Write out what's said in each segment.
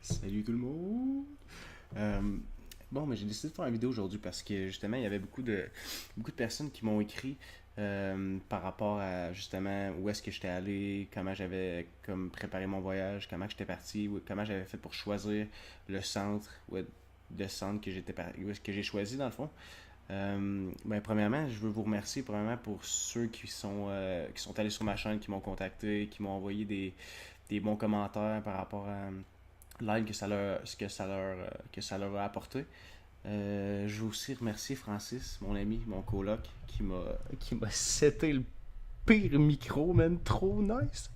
Salut tout le monde! Euh, bon, mais j'ai décidé de faire une vidéo aujourd'hui parce que justement, il y avait beaucoup de personnes qui m'ont écrit par rapport à justement où est-ce que j'étais allé, comment j'avais comme préparé mon voyage, comment j'étais parti, comment j'avais fait pour choisir le centre, le centre où est-ce que j'ai choisi dans le fond. Ben, premièrement, je veux vous remercier premièrement pour ceux qui sont allés sur ma chaîne, qui m'ont contacté, qui m'ont envoyé des bons commentaires par rapport à l'aide que ça leur a apporté. Je veux aussi remercier Francis, mon ami, mon coloc, qui m'a seté le pire micro, man, trop nice,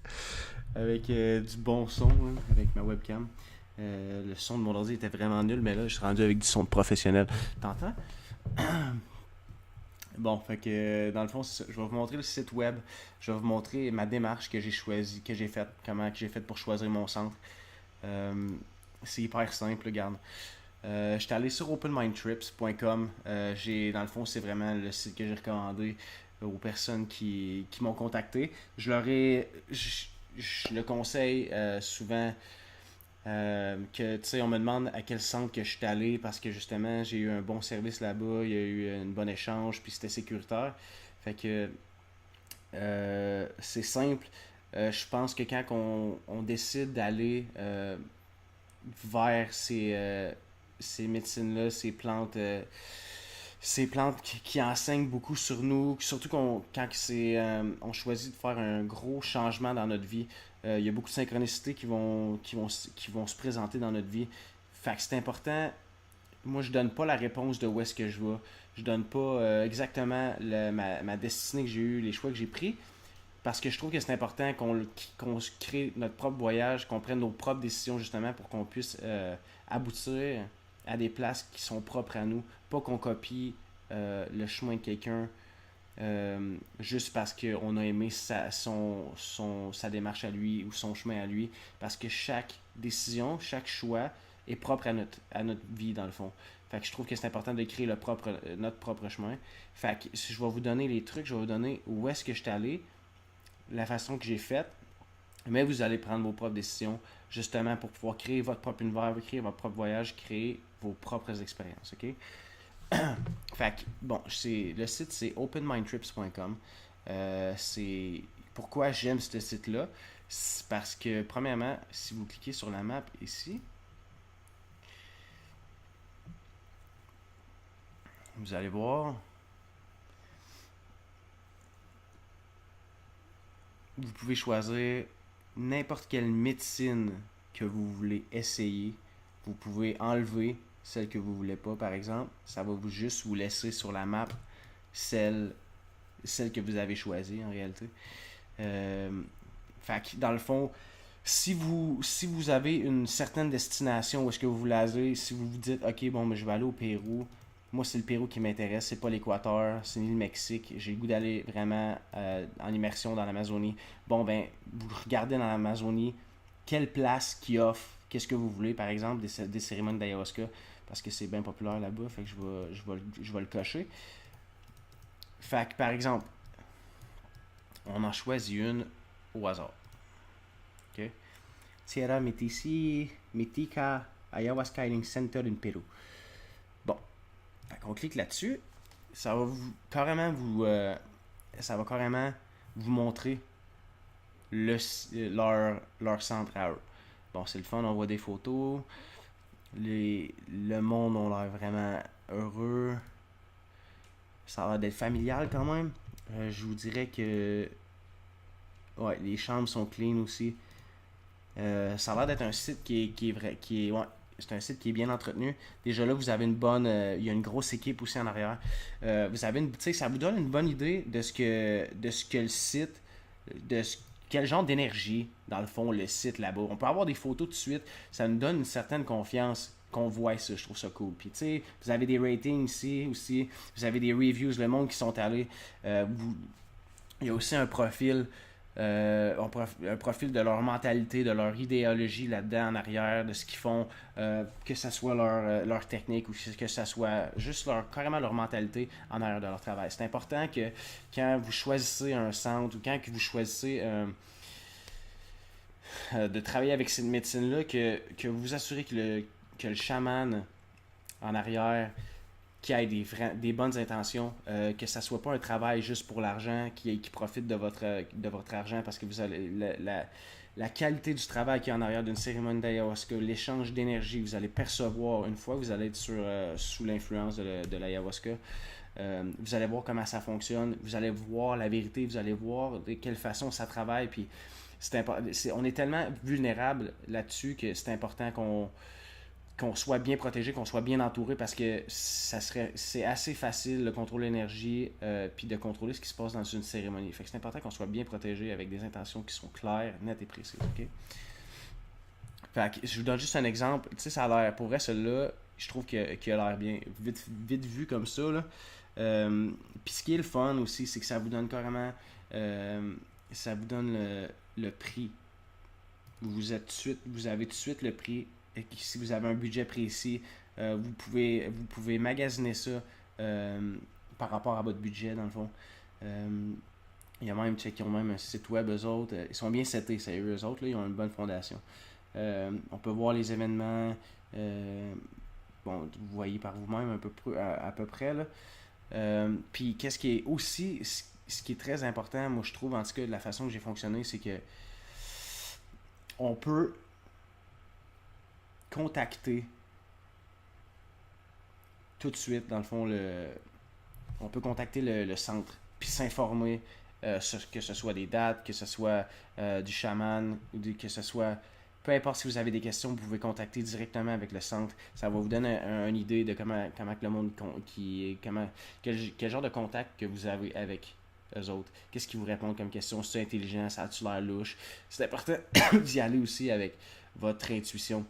avec du bon son, hein, avec ma webcam. Le son de mon ordi était vraiment nul, mais là, je suis rendu avec du son de professionnel. T'entends? Bon, fait que dans le fond, c'est ça. Je vais vous montrer le site web. Je vais vous montrer ma démarche que j'ai choisie, que j'ai faite, comment que j'ai fait pour choisir mon centre. Euh, c'est hyper simple, regarde. J'étais allé sur openmindtrips.com. Dans le fond, c'est vraiment le site que j'ai recommandé aux personnes qui m'ont contacté. Je le conseille souvent que tu sais, on me demande à quel centre que je suis allé parce que justement j'ai eu un bon service là-bas, il y a eu un bon échange, puis c'était sécuritaire. Fait que c'est simple. Je pense que quand on décide d'aller vers ces médecines-là, ces plantes qui enseignent beaucoup sur nous, surtout quand on choisit de faire un gros changement dans notre vie. Il y a beaucoup de synchronicités qui vont se présenter dans notre vie. Fait que c'est important. Moi, je donne pas la réponse de où est-ce que je vais. Je donne pas exactement ma destinée que j'ai eue, les choix que j'ai pris. Parce que je trouve que c'est important qu'on se crée notre propre voyage, qu'on prenne nos propres décisions justement pour qu'on puisse aboutir à des places qui sont propres à nous. Pas qu'on copie le chemin de quelqu'un juste parce qu'on a aimé sa démarche à lui ou son chemin à lui. Parce que chaque décision, chaque choix est propre à notre vie dans le fond. Fait que je trouve que c'est important de créer notre propre chemin. Fait que si je vais vous donner les trucs, je vais vous donner où est-ce que je suis allé, la façon que j'ai faite, mais vous allez prendre vos propres décisions justement pour pouvoir créer votre propre univers, créer votre propre voyage, créer vos propres expériences, ok? Fait que, bon, le site c'est openmindtrips.com. C'est pourquoi j'aime ce site-là. C'est parce que, premièrement, si vous cliquez sur la map ici, vous allez voir, vous pouvez choisir n'importe quelle médecine que vous voulez essayer. Vous pouvez enlever celle que vous voulez pas, par exemple. Ça va juste vous laisser sur la map celle, celle que vous avez choisie en réalité. Euh, Fait que dans le fond, si vous avez une certaine destination où est-ce que vous voulez aller, si vous vous dites, ok, bon, mais je vais aller au Pérou, moi c'est le Pérou qui m'intéresse, c'est pas l'Équateur, c'est ni le Mexique, j'ai le goût d'aller vraiment en immersion dans l'Amazonie. Bon, ben, vous regardez dans l'Amazonie, quelle place qui offre, qu'est-ce que vous voulez, par exemple, des cérémonies d'ayahuasca, parce que c'est bien populaire là-bas, fait que je vais le cocher. Fait que, par exemple, on en choisit une au hasard. Ok? Sierra Mitica Ayahuasca Healing Center in Peru. Bon, on clique là-dessus, ça va ça va carrément vous montrer leur centre à eux. Bon, c'est le fun, on voit des photos, le monde ont l'air vraiment heureux, ça a l'air d'être familial quand même. Je vous dirais que ouais, les chambres sont clean aussi. Ça a l'air d'être un site qui est vrai, ouais, c'est un site qui est bien entretenu. Déjà là, vous avez il y a une grosse équipe aussi en arrière. Vous avez tu sais, ça vous donne une bonne idée de ce que le site, de ce, quel genre d'énergie dans le fond le site là-bas. On peut avoir des photos tout de suite, ça nous donne une certaine confiance qu'on voit ça, je trouve ça cool. Puis tu sais, vous avez des ratings ici aussi, vous avez des reviews, le monde qui sont allés. Il y a aussi un profil un profil de leur mentalité, de leur idéologie là-dedans en arrière, de ce qu'ils font, que ce soit leur technique ou que ce soit juste carrément leur mentalité en arrière de leur travail. C'est important que quand vous choisissez un centre ou quand que vous choisissez de travailler avec cette médecine-là, que vous vous assurez que le chaman en arrière, qui ait des bonnes intentions, que ça soit pas un travail juste pour l'argent, qui profite de votre argent, parce que vous allez la qualité du travail qui est en arrière d'une cérémonie d'ayahuasca, l'échange d'énergie, vous allez percevoir une fois que vous allez être sous l'influence de l'ayahuasca. Vous allez voir comment ça fonctionne, vous allez voir la vérité, vous allez voir de quelle façon ça travaille. Puis on est tellement vulnérable là-dessus que c'est important qu'on soit bien protégé, qu'on soit bien entouré, parce que c'est assez facile de contrôler l'énergie puis de contrôler ce qui se passe dans une cérémonie. Fait que c'est important qu'on soit bien protégé avec des intentions qui sont claires, nettes et précises. Okay? Fait que je vous donne juste un exemple. Tu sais, ça a l'air, pour vrai, celui-là, je trouve qu'il a l'air bien. Vite vu comme ça, là. Puis ce qui est le fun aussi, c'est que ça vous donne carrément, ça vous donne le prix. Vous avez tout de suite le prix. Et si vous avez un budget précis, vous pouvez magasiner ça par rapport à votre budget, dans le fond. Il y a même, qui ont même un site web, eux autres. Ils sont bien setés, sérieux, eux autres, là, ils ont une bonne fondation. On peut voir les événements. Bon, vous voyez par vous-même à peu près, là. Puis qu'est-ce qui est aussi, ce qui est très important, moi je trouve, en tout cas de la façon que j'ai fonctionné, c'est que on peut contacter tout de suite, dans le fond, on peut contacter le centre, puis s'informer, que ce soit des dates, que ce soit du chaman, que ce soit... Peu importe si vous avez des questions, vous pouvez contacter directement avec le centre. Ça va vous donner une idée de comment que le monde quel genre de contact que vous avez avec eux autres. Qu'est-ce qu'ils vous répondent comme question? C'est intelligent, ça a-tu l'air louche? C'est important d'y aller aussi avec votre intuition.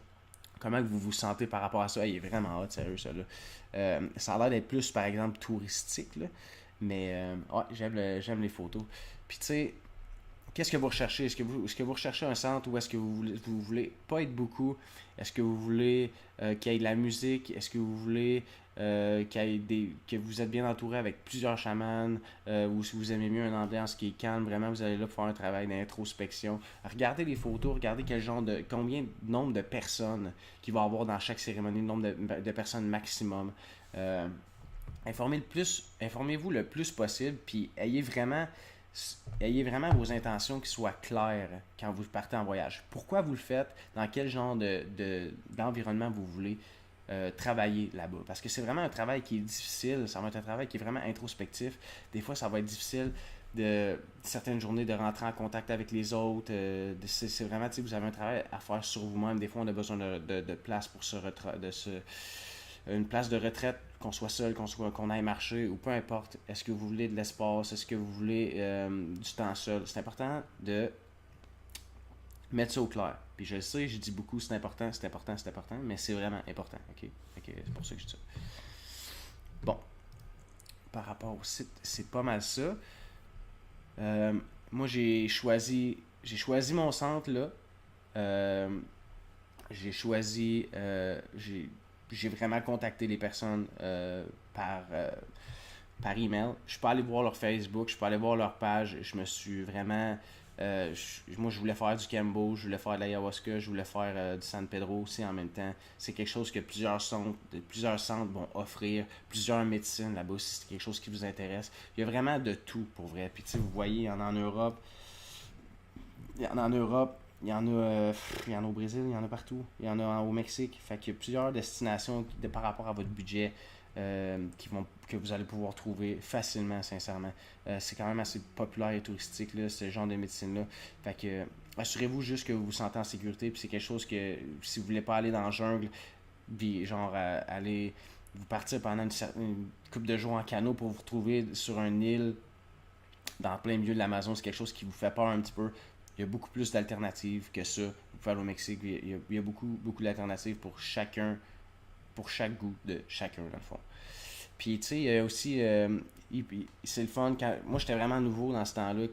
Comment vous vous sentez par rapport à ça? Il est vraiment hot, sérieux, ça là. Ça a l'air d'être plus, par exemple, touristique, là. Mais ouais, j'aime les photos. Puis tu sais, qu'est-ce que vous recherchez? Est-ce que vous recherchez un centre ou est-ce que vous voulez pas être beaucoup? Est-ce que vous voulez qu'il y ait de la musique? Est-ce que vous voulez que vous êtes bien entouré avec plusieurs chamans? Ou si vous aimez mieux une ambiance qui est calme, vraiment vous allez là pour faire un travail d'introspection. Regardez les photos, regardez combien de nombre de personnes qu'il va y avoir dans chaque cérémonie, le nombre de personnes maximum. Informez-vous le plus possible, puis ayez vraiment vos intentions qui soient claires quand vous partez en voyage. Pourquoi vous le faites? Dans quel genre d'environnement vous voulez travailler là-bas? Parce que c'est vraiment un travail qui est difficile. Ça va être un travail qui est vraiment introspectif. Des fois, ça va être difficile certaines journées de rentrer en contact avec les autres. C'est vraiment, tu sais, vous avez un travail à faire sur vous-même. Des fois, on a besoin de place pour une place de retraite, qu'on soit seul, qu'on aille marcher, ou peu importe. Est-ce que vous voulez de l'espace? Est-ce que vous voulez du temps seul? C'est important de mettre ça au clair. Puis je le sais, je dis beaucoup, c'est important, mais c'est vraiment important. OK? C'est pour ça que je dis ça. Bon. Par rapport au site, c'est pas mal ça. Moi, j'ai choisi mon centre, là. J'ai vraiment contacté les personnes par email. Je peux aller voir leur Facebook, je peux aller voir leur page. Je me suis vraiment... moi, je voulais faire du Kambo, je voulais faire de l'ayahuasca, je voulais faire du San Pedro aussi en même temps. C'est quelque chose que plusieurs centres vont offrir, plusieurs médecines là-bas si c'est quelque chose qui vous intéresse. Il y a vraiment de tout pour vrai. Puis tu sais, vous voyez, il y en a en Europe. Il y en a en Europe. Il y en a au Brésil, il y en a partout. Il y en a au Mexique. Fait qu'il y a plusieurs destinations par rapport à votre budget que vous allez pouvoir trouver facilement, sincèrement. C'est quand même assez populaire et touristique, là, ce genre de médecine-là. Fait que assurez-vous juste que vous vous sentez en sécurité. Puis c'est quelque chose que, si vous voulez pas aller dans la jungle, puis genre aller vous partir pendant une couple de jours en canot pour vous retrouver sur une île dans plein milieu de l'Amazon, c'est quelque chose qui vous fait peur un petit peu. Il y a beaucoup plus d'alternatives que ça. Vous pouvez aller au Mexique, il y a beaucoup d'alternatives pour chaque goût de chacun, dans le fond. Puis, tu sais, il y a aussi, c'est le fun, moi, j'étais vraiment nouveau dans ce temps-là,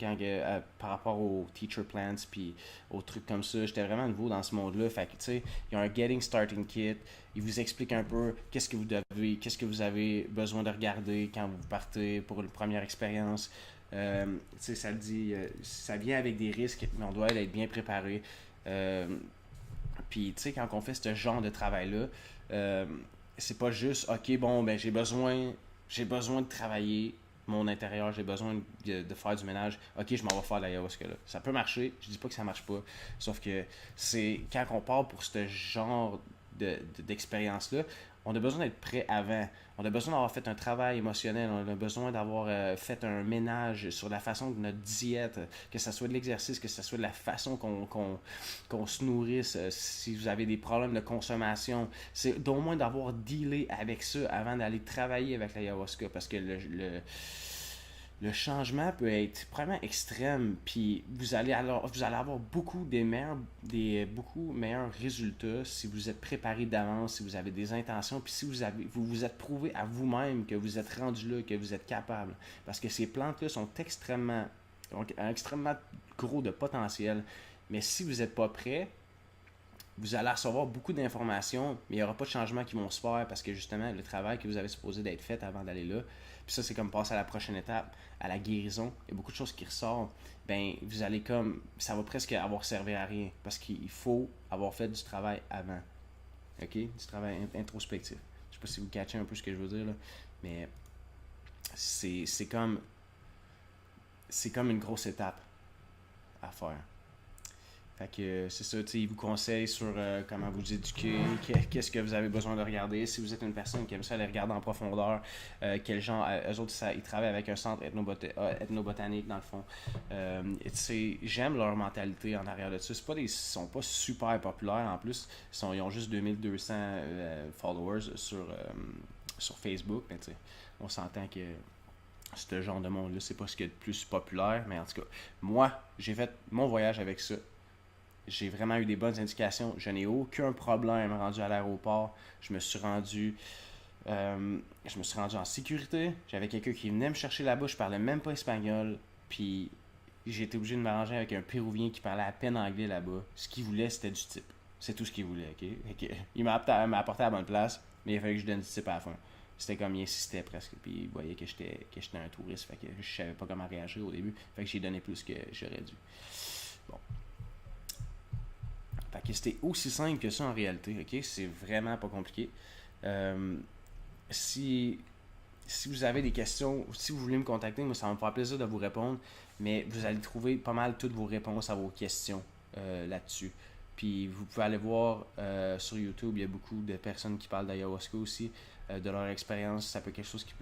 par rapport aux teacher plans, puis aux trucs comme ça, j'étais vraiment nouveau dans ce monde-là. Fait que, tu sais, il y a un Getting Starting Kit, il vous explique un peu qu'est-ce que vous avez besoin de regarder quand vous partez pour une première expérience. Ça le dit, ça vient avec des risques, mais on doit être bien préparé. Puis, tu sais, quand on fait ce genre de travail-là, c'est pas juste, ok, bon, ben j'ai besoin de travailler mon intérieur, j'ai besoin de faire du ménage, ok, je m'en vais faire de l'ayahuasca là. Ça peut marcher, je dis pas que ça marche pas, sauf que c'est quand on part pour ce genre d'expérience-là, on a besoin d'être prêt avant. On a besoin d'avoir fait un travail émotionnel, on a besoin d'avoir fait un ménage sur la façon de notre diète, que ce soit de l'exercice, que ce soit de la façon qu'on se nourrisse, si vous avez des problèmes de consommation, c'est d'au moins d'avoir dealé avec ça avant d'aller travailler avec l'ayahuasca, parce que le changement peut être vraiment extrême, puis vous allez avoir beaucoup meilleurs résultats si vous êtes préparé d'avance, si vous avez des intentions, puis si vous vous êtes prouvé à vous-même que vous êtes rendu là, que vous êtes capable. Parce que ces plantes-là sont extrêmement gros de potentiel. Mais si vous n'êtes pas prêt, vous allez recevoir beaucoup d'informations, mais il n'y aura pas de changements qui vont se faire parce que justement, le travail que vous avez supposé d'être fait avant d'aller là, puis ça, c'est comme passer à la prochaine étape, à la guérison. Il y a beaucoup de choses qui ressortent. Ben, vous allez comme. Ça va presque avoir servi à rien parce qu'il faut avoir fait du travail avant. OK? Du travail introspectif. Je sais pas si vous catchez un peu ce que je veux dire, là, mais c'est comme. C'est comme une grosse étape à faire. Fait que c'est ça, tu sais, ils vous conseillent sur comment vous éduquer, qu'est-ce que vous avez besoin de regarder. Si vous êtes une personne qui aime ça aller regarder en profondeur, quel genre, eux autres, ils travaillent avec un centre ethnobotanique dans le fond. Et tu sais, j'aime leur mentalité en arrière de ça. Ils sont pas super populaires en plus. Ils ont juste 2200 followers sur Facebook. Mais tu sais, on s'entend que ce genre de monde-là, c'est pas ce qui est le plus populaire. Mais en tout cas, moi, j'ai fait mon voyage avec ça. J'ai vraiment eu des bonnes indications. Je n'ai aucun problème rendu à l'aéroport. Je me suis rendu en sécurité. J'avais quelqu'un qui venait me chercher là-bas. Je parlais même pas espagnol. Puis j'ai été obligé de m'arranger avec un Péruvien qui parlait à peine anglais là-bas. Ce qu'il voulait, c'était du type. C'est tout ce qu'il voulait, ok? Il m'a apporté à la bonne place, mais il fallait que je donne du type à la fin. C'était comme il insistait presque. Puis il voyait que j'étais un touriste. Fait que je savais pas comment réagir au début. Fait que j'ai donné plus que j'aurais dû. Bon. Fait que c'était aussi simple que ça en réalité, ok? C'est vraiment pas compliqué. Si, si vous avez des questions, si vous voulez me contacter, moi ça va me faire plaisir de vous répondre, mais vous allez trouver pas mal toutes vos réponses à vos questions là-dessus. Puis vous pouvez aller voir sur YouTube, il y a beaucoup de personnes qui parlent d'ayahuasca aussi, de leur expérience. Ça peut être quelque chose qui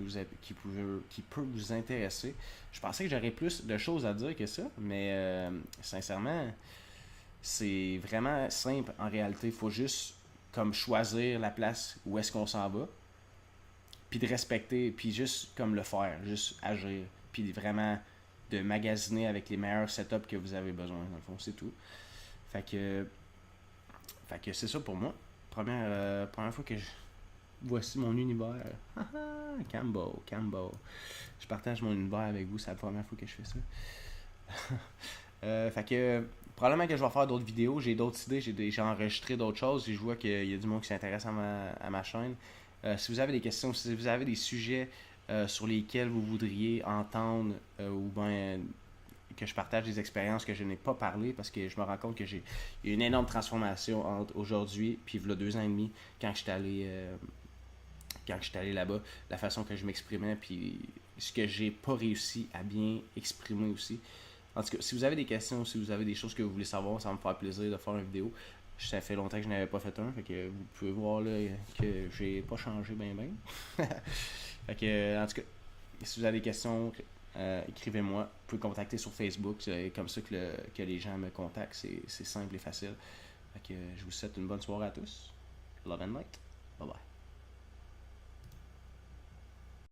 peut vous intéresser. Je pensais que j'aurais plus de choses à dire que ça, mais sincèrement, c'est vraiment simple en réalité. Il faut juste comme choisir la place où est-ce qu'on s'en va, puis de respecter, puis juste comme le faire, juste agir, puis vraiment de magasiner avec les meilleurs setups que vous avez besoin. Dans le fond, c'est tout. Fait que, fait que c'est ça pour moi. Première fois que voici mon univers. Cambo. Je partage mon univers avec vous, c'est la première fois que je fais ça. Fait que probablement que je vais faire d'autres vidéos, j'ai d'autres idées, j'ai enregistré d'autres choses et je vois qu'il y a du monde qui s'intéresse à ma chaîne. Si vous avez des questions, si vous avez des sujets sur lesquels vous voudriez entendre ou bien que je partage des expériences que je n'ai pas parlé parce que je me rends compte que j'ai eu une énorme transformation entre aujourd'hui puis il y a 2 ans et demi quand je suis allé là-bas, la façon que je m'exprimais puis ce que j'ai pas réussi à bien exprimer aussi. En tout cas, si vous avez des questions, si vous avez des choses que vous voulez savoir, ça va me faire plaisir de faire une vidéo. Ça fait longtemps que je n'avais pas fait un, fait que vous pouvez voir là que j'ai pas changé ben. Fait que, en tout cas, si vous avez des questions, écrivez-moi. Vous pouvez me contacter sur Facebook, c'est comme ça que les gens me contactent. C'est simple et facile. Fait que je vous souhaite une bonne soirée à tous. Love and light. Bye bye.